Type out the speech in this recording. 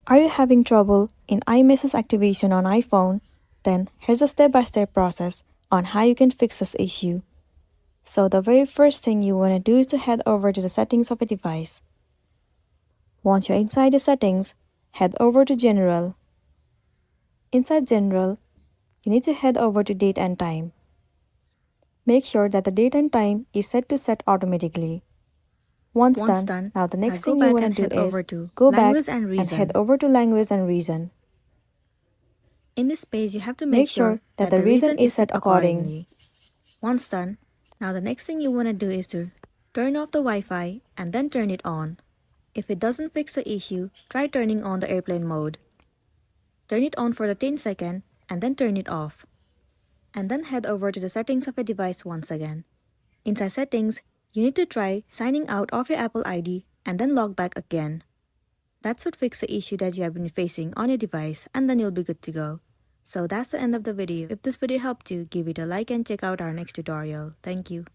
Are you having trouble in iMessage activation on iPhone? Then here's a step-by-step process on how you can fix this issue. So the very first thing you want to do is to head over to the settings of a device. Once you're inside the settings, head over to General. Inside General, you need to head over to Date and Time. Make sure that the date and time is set to set automatically. Once done, now the next thing you want to do is go back and head over to Language and Reason. In this page, you have to Make sure that the reason is set accordingly. Once done, now the next thing you want to do is to turn off the Wi-Fi and then turn it on. If it doesn't fix the issue, try turning on the airplane mode. Turn it on for 10 seconds and then turn it off. And then head over to the settings of a device once again. Inside settings, you need to try signing out of your Apple ID and then log back again. That should fix the issue that you have been facing on your device, and then you'll be good to go. So that's the end of the video. If this video helped you, give it a like and check out our next tutorial. Thank you.